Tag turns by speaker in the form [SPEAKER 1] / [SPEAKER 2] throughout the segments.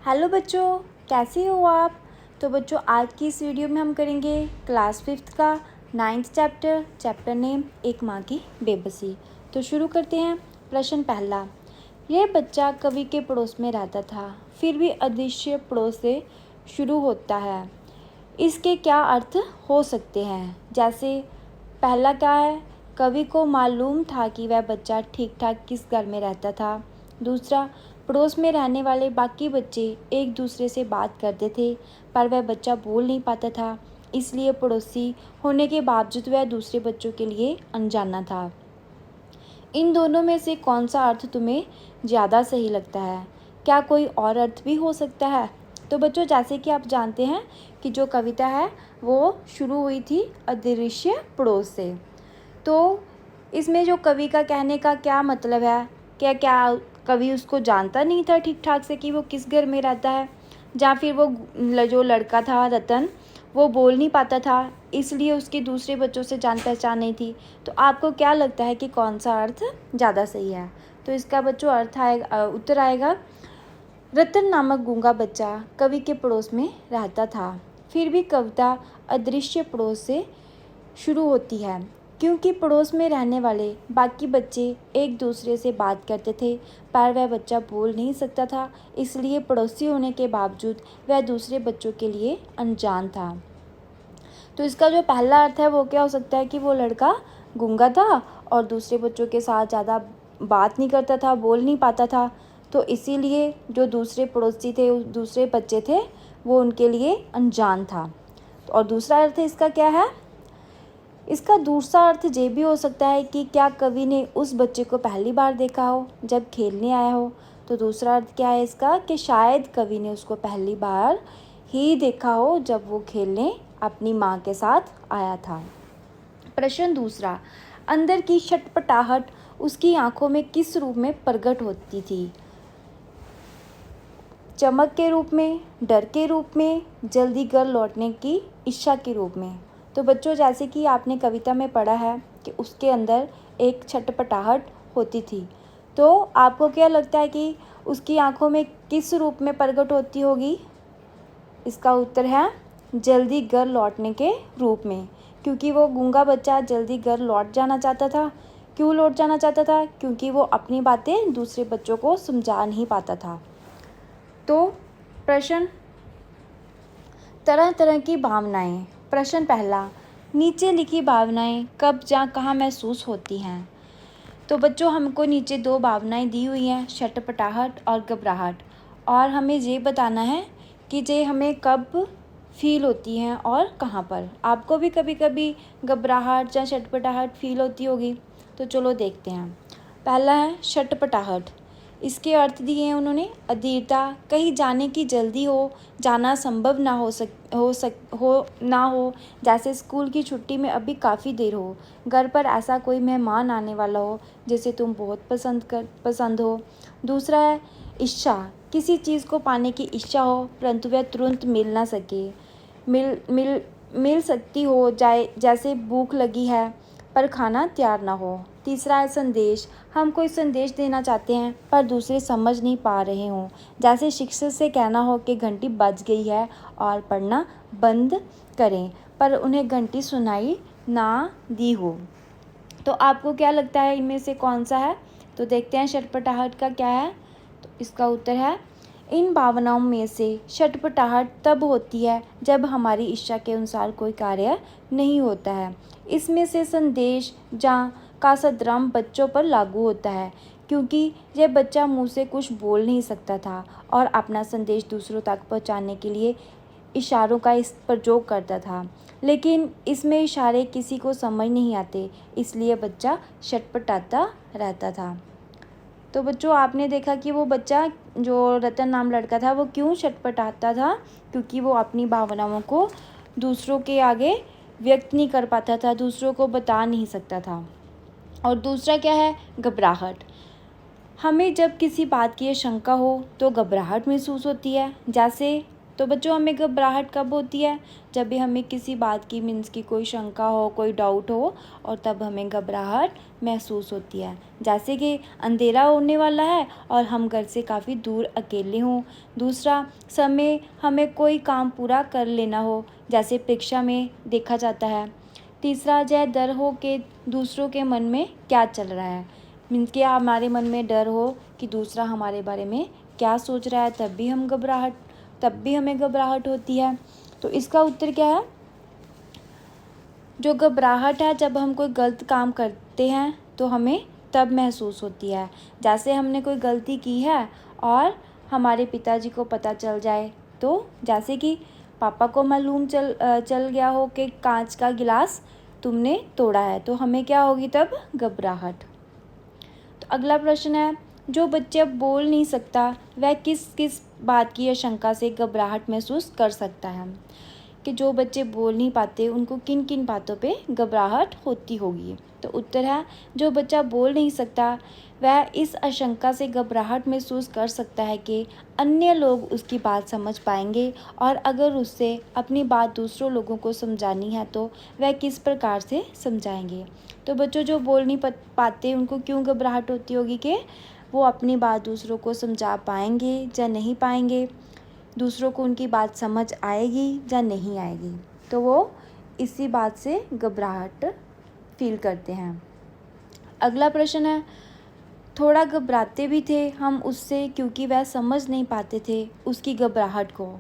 [SPEAKER 1] Hello बच्चों, कैसे हो आप। तो बच्चों, आज की इस वीडियो में हम करेंगे क्लास 5th का 9th चैप्टर नेम एक माँ की बेबसी। तो शुरू करते हैं। प्रश्न पहला, यह बच्चा कवि के पड़ोस में रहता था, फिर भी अदृश्य पड़ोस से शुरू होता है। इसके क्या अर्थ हो सकते हैं। जैसे पहला क्या है, कवि को मालूम था कि वह बच्चा ठीक ठाक किस घर में रहता था। दूसरा, पड़ोस में रहने वाले बाकी बच्चे एक दूसरे से बात करते थे, पर वह बच्चा बोल नहीं पाता था, इसलिए पड़ोसी होने के बावजूद वह दूसरे बच्चों के लिए अनजाना था। इन दोनों में से कौन सा अर्थ तुम्हें ज़्यादा सही लगता है। क्या कोई और अर्थ भी हो सकता है। तो बच्चों, जैसे कि आप जानते हैं कि जो कविता है वो शुरू हुई थी अदृश्य पड़ोस से। तो इसमें जो कवि का कहने का क्या मतलब है, क्या क्या कवि उसको जानता नहीं था ठीक ठाक से कि वो किस घर में रहता है, या फिर वो जो लड़का था रतन वो बोल नहीं पाता था, इसलिए उसके दूसरे बच्चों से जान पहचान नहीं थी। तो आपको क्या लगता है कि कौन सा अर्थ ज़्यादा सही है। तो इसका बच्चों अर्थ आएगा, उत्तर आएगा, रतन नामक गूंगा बच्चा कवि के पड़ोस में रहता था, फिर भी कविता अदृश्य पड़ोस से शुरू होती है, क्योंकि पड़ोस में रहने वाले बाकी बच्चे एक दूसरे से बात करते थे, पर वह बच्चा बोल नहीं सकता था, इसलिए पड़ोसी होने के बावजूद वह दूसरे बच्चों के लिए अनजान था। तो इसका जो पहला अर्थ है वो क्या हो सकता है कि वो लड़का गूंगा था और दूसरे बच्चों के साथ ज़्यादा बात नहीं करता था, बोल नहीं पाता था, तो इसीलिए जो दूसरे पड़ोसी थे, दूसरे बच्चे थे, वो उनके लिए अनजान था। और दूसरा अर्थ इसका क्या है, इसका दूसरा अर्थ ये भी हो सकता है कि क्या कवि ने उस बच्चे को पहली बार देखा हो जब खेलने आया हो। तो दूसरा अर्थ क्या है इसका, कि शायद कवि ने उसको पहली बार ही देखा हो जब वो खेलने अपनी माँ के साथ आया था। प्रश्न दूसरा, अंदर की छटपटाहट उसकी आंखों में किस रूप में प्रकट होती थी। चमक के रूप में, डर के रूप में, जल्दी घर लौटने की इच्छा के रूप में। तो बच्चों, जैसे कि आपने कविता में पढ़ा है कि उसके अंदर एक छटपटाहट होती थी, तो आपको क्या लगता है कि उसकी आंखों में किस रूप में प्रकट होती होगी। इसका उत्तर है जल्दी घर लौटने के रूप में, क्योंकि वो गूंगा बच्चा जल्दी घर लौट जाना चाहता था। क्यों लौट जाना चाहता था, क्योंकि वो अपनी बातें दूसरे बच्चों को समझा नहीं पाता था। तो प्रश्न, तरह तरह की भावनाएं। प्रश्न पहला, नीचे लिखी भावनाएं कब या कहाँ महसूस होती हैं। तो बच्चों, हमको नीचे दो भावनाएं दी हुई हैं, छटपटाहट और घबराहट, और हमें ये बताना है कि ये हमें कब फील होती हैं और कहाँ पर। आपको भी कभी कभी घबराहट या छटपटाहट फील होती होगी। तो चलो देखते हैं। पहला है छटपटाहट। इसके अर्थ दिए हैं उन्होंने, अधीरता, कहीं जाने की जल्दी हो, जाना संभव ना हो ना हो, जैसे स्कूल की छुट्टी में अभी काफ़ी देर हो, घर पर ऐसा कोई मेहमान आने वाला हो जिसे तुम बहुत पसंद हो। दूसरा है इच्छा, किसी चीज़ को पाने की इच्छा हो परंतु वह तुरंत मिल ना सके, मिल सकती हो जाए, जैसे भूख लगी है पर खाना तैयार ना हो। तीसरा है संदेश, हम कोई संदेश देना चाहते हैं पर दूसरे समझ नहीं पा रहे हों, जैसे शिक्षक से कहना हो कि घंटी बज गई है और पढ़ना बंद करें, पर उन्हें घंटी सुनाई ना दी हो। तो आपको क्या लगता है इनमें से कौन सा है। तो देखते हैं छटपटाहट का क्या है। तो इसका उत्तर है, इन भावनाओं में से छटपटाहट तब होती है जब हमारी इच्छा के अनुसार कोई कार्य नहीं होता है। इसमें से संदेश का सदरम बच्चों पर लागू होता है, क्योंकि यह बच्चा मुंह से कुछ बोल नहीं सकता था और अपना संदेश दूसरों तक पहुंचाने के लिए इशारों का इस प्रयोग करता था, लेकिन इसमें इशारे किसी को समझ नहीं आते, इसलिए बच्चा छटपटाता रहता था। तो बच्चों, आपने देखा कि वो बच्चा जो रतन नाम लड़का था वो क्यों छटपटाता था, क्योंकि वो अपनी भावनाओं को दूसरों के आगे व्यक्त नहीं कर पाता था, दूसरों को बता नहीं सकता था। और दूसरा क्या है, घबराहट। हमें जब किसी बात की शंका हो तो घबराहट महसूस होती है, जैसे तो बच्चों हमें घबराहट कब होती है? जब भी हमें किसी बात की मीन्स की कोई शंका हो, कोई डाउट हो, और तब हमें घबराहट महसूस होती है। जैसे कि अंधेरा होने वाला है और हम घर से काफ़ी दूर अकेले हों। दूसरा, समय हमें कोई काम पूरा कर लेना हो, जैसे परीक्षा में देखा जाता है। तीसरा, यह डर हो कि दूसरों के मन में क्या चल रहा है, मीन्स कि हमारे मन में डर हो कि दूसरा हमारे बारे में क्या सोच रहा है, तब भी हमें घबराहट होती है। तो इसका उत्तर क्या है? जो घबराहट है जब हम कोई गलत काम करते हैं तो हमें तब महसूस होती है। जैसे हमने कोई गलती की है और हमारे पिताजी को पता चल जाए, तो जैसे कि पापा को मालूम चल गया हो कि कांच का गिलास तुमने तोड़ा है, तो हमें क्या होगी तब? घबराहट। तो अगला प्रश्न है, जो बच्चा बोल नहीं सकता वह किस किस बात की आशंका से घबराहट महसूस कर सकता है? कि जो बच्चे बोल नहीं पाते उनको किन किन बातों पे घबराहट होती होगी? तो उत्तर है, जो बच्चा बोल नहीं सकता वह इस आशंका से घबराहट महसूस कर सकता है कि अन्य लोग उसकी बात समझ पाएंगे, और अगर उससे अपनी बात दूसरों लोगों को समझानी है तो वह किस प्रकार से समझाएंगे। तो बच्चों जो बोल नहीं पाते उनको क्यों घबराहट होती होगी? कि वो अपनी बात दूसरों को समझा पाएंगे या नहीं पाएंगे, दूसरों को उनकी बात समझ आएगी या नहीं आएगी, तो वो इसी बात से घबराहट फील करते हैं। अगला प्रश्न है, थोड़ा घबराते भी थे हम उससे क्योंकि वह समझ नहीं पाते थे उसकी घबराहट को।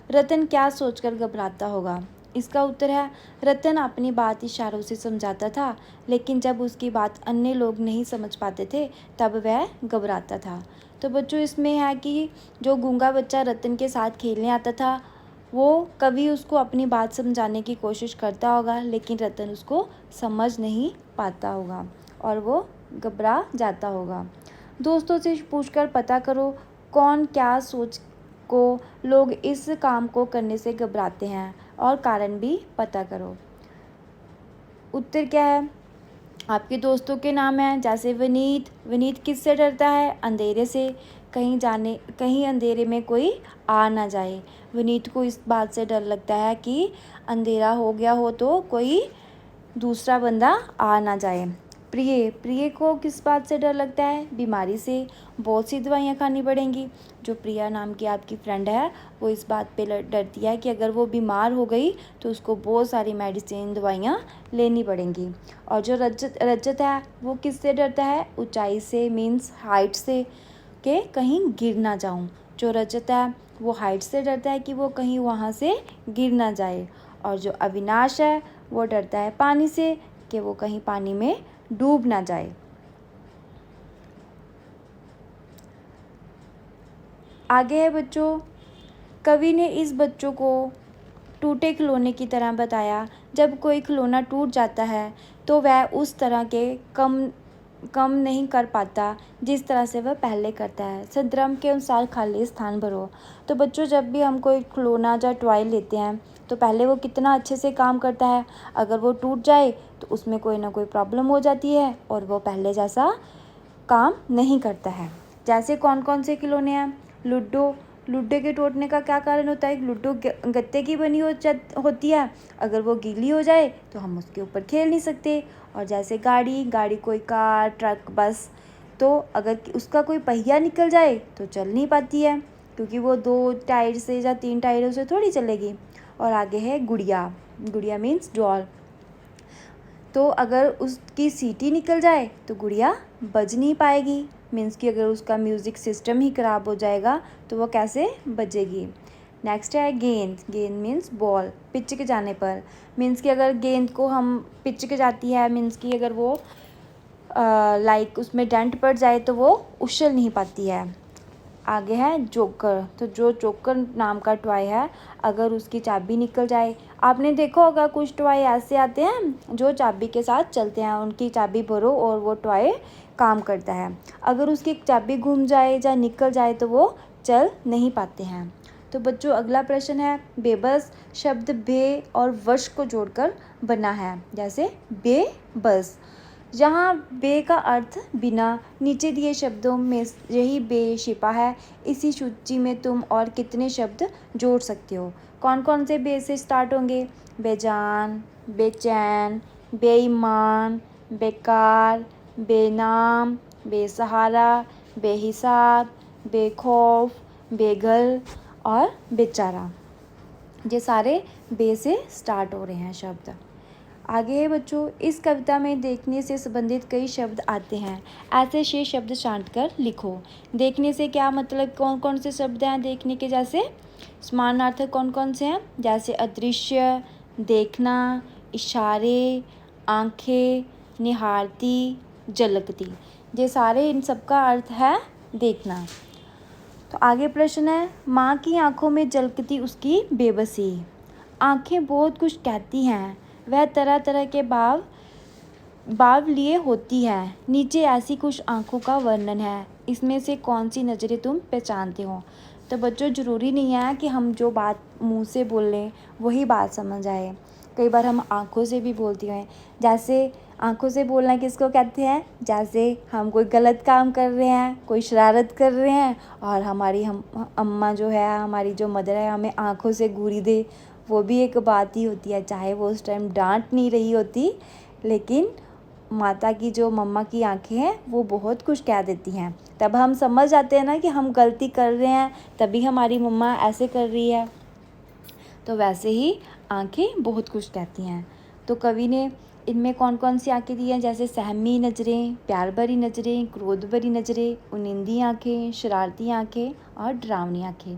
[SPEAKER 1] रतन क्या सोचकर घबराता होगा? इसका उत्तर है, रतन अपनी बात इशारों से समझाता था, लेकिन जब उसकी बात अन्य लोग नहीं समझ पाते थे तब वह घबराता था। तो बच्चों इसमें है कि जो गूंगा बच्चा रतन के साथ खेलने आता था, वो कभी उसको अपनी बात समझाने की कोशिश करता होगा, लेकिन रतन उसको समझ नहीं पाता होगा और वो घबरा जाता होगा। दोस्तों से पूछकर पता करो कौन क्या सोच को लोग इस काम को करने से घबराते हैं, और कारण भी पता करो। उत्तर क्या है? आपके दोस्तों के नाम हैं, जैसे विनीत किससे डरता है? अंधेरे से। कहीं अंधेरे में कोई आ ना जाए। विनीत को इस बात से डर लगता है कि अंधेरा हो गया हो तो कोई दूसरा बंदा आ ना जाए। प्रिय को किस बात से डर लगता है? बीमारी से। बहुत सी दवाइयाँ खानी पड़ेंगी। जो प्रिया नाम की आपकी फ्रेंड है वो इस बात पे डरती है कि अगर वो बीमार हो गई तो उसको बहुत सारी मेडिसिन दवाइयाँ लेनी पड़ेंगी। और जो रजत है वो किससे डरता है? ऊंचाई से, मीन्स हाइट से, कि कहीं गिर ना जाऊं। जो रजत है वो हाइट से डरता है कि वो कहीं वहाँ से गिर ना जाए। और जो अविनाश है वो डरता है पानी से, कि वो कहीं पानी में डूब ना जाए। आगे है बच्चों, कवि ने इस बच्चों को टूटे खिलौने की तरह बताया। जब कोई खिलौना टूट जाता है तो वह उस तरह के कम नहीं कर पाता जिस तरह से वह पहले करता है। संदर्भ के अनुसार खाली स्थान भरो। तो बच्चों जब भी हम कोई खिलौना या टॉय लेते हैं तो पहले वो कितना अच्छे से काम करता है, अगर वो टूट जाए तो उसमें कोई ना कोई प्रॉब्लम हो जाती है और वो पहले जैसा काम नहीं करता है। जैसे कौन कौन से खिलौने हैं? लूडो के टूटने का क्या कारण होता है? लूडो गत्ते की बनी होती है, अगर वो गीली हो जाए तो हम उसके ऊपर खेल नहीं सकते। और जैसे गाड़ी कोई कार, ट्रक, बस, तो अगर उसका कोई पहिया निकल जाए तो चल नहीं पाती है, क्योंकि वो 2 टायर से या 3 टायरों से थोड़ी चलेगी। और आगे है गुड़िया मीन्स डॉल। तो अगर उसकी सीटी निकल जाए तो गुड़िया बज नहीं पाएगी, मीन्स कि अगर उसका म्यूज़िक सिस्टम ही ख़राब हो जाएगा तो वो कैसे बजेगी। नेक्स्ट है गेंद मीन्स बॉल। पिचक जाने पर, मीन्स कि अगर गेंद को हम पिचक जाती है, मीन्स कि अगर वो लाइक उसमें डेंट पड़ जाए तो वो उछल नहीं पाती है। आगे है जोकर। तो जो जोकर नाम का टॉय है, अगर उसकी चाबी निकल जाए, आपने देखा होगा कुछ टॉय ऐसे आते हैं जो चाबी के साथ चलते हैं, उनकी चाबी भरो और वो टॉय काम करता है। अगर उसकी चाबी घूम जाए या निकल जाए तो वो चल नहीं पाते हैं। तो बच्चों अगला प्रश्न है, बेबस शब्द बे और वश को जोड़कर बना है, जैसे बेबस। यहाँ बे का अर्थ बिना, नीचे दिए शब्दों में यही बे छिपा है। इसी सूची में तुम और कितने शब्द जोड़ सकते हो। कौन कौन से बे से स्टार्ट होंगे? बेजान, बेचैन, बेईमान, बेकार, बेनाम, बेसहारा, बेहिसाब, बेखौफ, बेघर और बेचारा। ये सारे बे से स्टार्ट हो रहे हैं शब्द। आगे है बच्चों, इस कविता में देखने से संबंधित कई शब्द आते हैं। ऐसे 6 शब्द छांट कर लिखो। देखने से क्या मतलब, कौन कौन से शब्द हैं देखने के? जैसे समानार्थक कौन कौन से हैं? जैसे अदृश्य, देखना, इशारे, आंखें, निहारती, झलकती। ये सारे इन सब का अर्थ है देखना। तो आगे प्रश्न है, माँ की आंखों में झलकती उसकी बेबसी। आंखें बहुत कुछ कहती हैं, वह तरह तरह के भाव लिए होती है। नीचे ऐसी कुछ आंखों का वर्णन है, इसमें से कौन सी नज़रें तुम पहचानते हो? तो बच्चों ज़रूरी नहीं है कि हम जो बात मुंह से बोल लें वही बात समझ आए। कई बार हम आंखों से भी बोलती हैं। जैसे आंखों से बोलना किसको कहते हैं? जैसे हम कोई गलत काम कर रहे हैं, कोई शरारत कर रहे हैं और हम अम्मा जो है, हमारी जो मदर है, हमें आंखों से घूरी दे, वो भी एक बात ही होती है। चाहे वो उस टाइम डांट नहीं रही होती, लेकिन माता की जो मम्मा की आंखें हैं वो बहुत कुछ कह देती हैं। तब हम समझ जाते हैं ना कि हम गलती कर रहे हैं, तभी हमारी मम्मा ऐसे कर रही है। तो वैसे ही आंखें बहुत कुछ कहती हैं। तो कवि ने इनमें कौन कौन सी आंखें दी हैं? जैसे सहमी नज़रें, प्यार भरी नज़रें, क्रोध भरी नज़रें, उनिंदी आंखें, शरारती आंखें और डरावनी आंखें।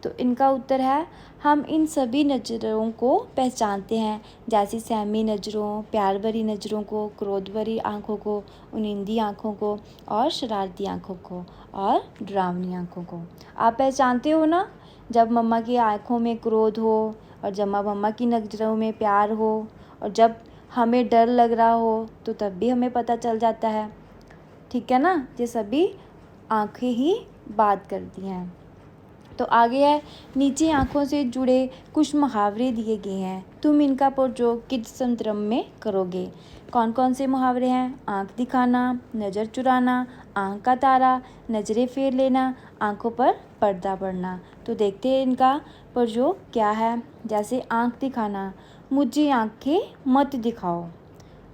[SPEAKER 1] तो इनका उत्तर है, हम इन सभी नज़रों को पहचानते हैं, जैसी सहमी नज़रों, प्यार भरी नज़रों को, क्रोध भरी आँखों को, उनिंदी आँखों को और शरारती आँखों को और डरावनी आँखों को। आप पहचानते हो ना? जब मम्मा की आँखों में क्रोध हो और जब मम्मा की नज़रों में प्यार हो और जब हमें डर लग रहा हो तो तब भी हमें पता चल जाता है। ठीक है ना? ये सभी आँखें ही बात करती हैं। तो आगे है, नीचे आँखों से जुड़े कुछ मुहावरे दिए गए हैं, तुम इनका प्रयोग किस संदर्भ में करोगे? कौन कौन से मुहावरे हैं? आँख दिखाना, नज़र चुराना, आँख का तारा, नज़रें फेर लेना, आँखों पर पर्दा पड़ना। तो देखते हैं इनका प्रयोग क्या है। जैसे आँख दिखाना, मुझे आँखें मत दिखाओ।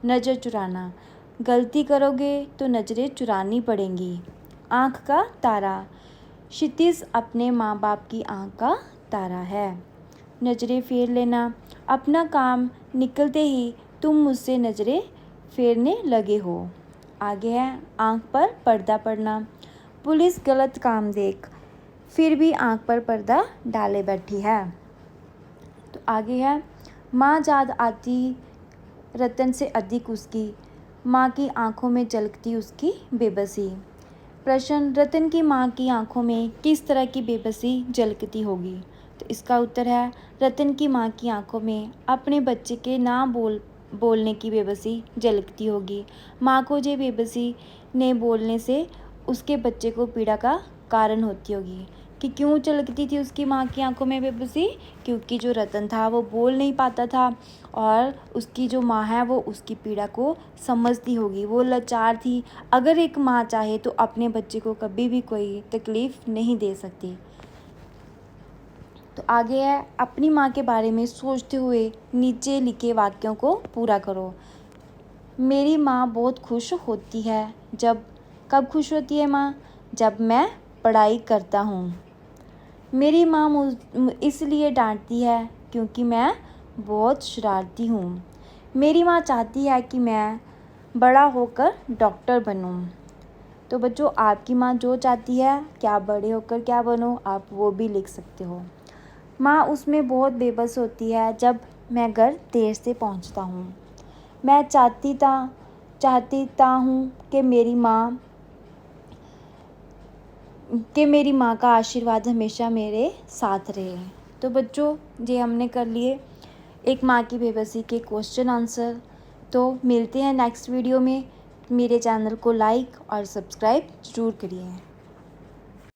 [SPEAKER 1] नज़र चुराना, गलती करोगे तो नज़रें चुरानी पड़ेंगी। आँख का तारा, क्षितिज अपने माँ बाप की आँख का तारा है। नज़रें फेर लेना, अपना काम निकलते ही तुम मुझसे नज़रें फेरने लगे हो। आगे है, आँख पर पर्दा पड़ना, पुलिस गलत काम देख फिर भी आँख पर पर्दा डाले बैठी है। तो आगे है, माँ याद आती रतन से अधिक उसकी, माँ की आँखों में झलकती उसकी बेबसी। प्रश्न, रतन की माँ की आंखों में किस तरह की बेबसी झलकती होगी? तो इसका उत्तर है, रतन की माँ की आंखों में अपने बच्चे के ना बोलने की बेबसी झलकती होगी। माँ को ये बेबसी ने बोलने से उसके बच्चे को पीड़ा का कारण होती होगी। कि क्यों झलकती थी उसकी माँ की आंखों में बेबसी? क्योंकि जो रतन था वो बोल नहीं पाता था और उसकी जो माँ है वो उसकी पीड़ा को समझती होगी, वो लाचार थी। अगर एक माँ चाहे तो अपने बच्चे को कभी भी कोई तकलीफ़ नहीं दे सकती। तो आगे है, अपनी माँ के बारे में सोचते हुए नीचे लिखे वाक्यों को पूरा करो। मेरी माँ बहुत खुश होती है कब खुश होती है माँ? जब मैं पढ़ाई करता हूँ। मेरी माँ इसलिए डांटती है क्योंकि मैं बहुत शरारती हूँ। मेरी माँ चाहती है कि मैं बड़ा होकर डॉक्टर बनूँ। तो बच्चों, आपकी माँ जो चाहती है कि आप बड़े होकर क्या बनो, आप वो भी लिख सकते हो। माँ उसमें बहुत बेबस होती है जब मैं घर देर से पहुँचता हूँ। मैं चाहती हूँ कि मेरी माँ का आशीर्वाद हमेशा मेरे साथ रहे। तो बच्चों, ये हमने कर लिए एक माँ की बेबसी के क्वेश्चन आंसर। तो मिलते हैं नेक्स्ट वीडियो में। मेरे चैनल को लाइक और सब्सक्राइब ज़रूर करिए।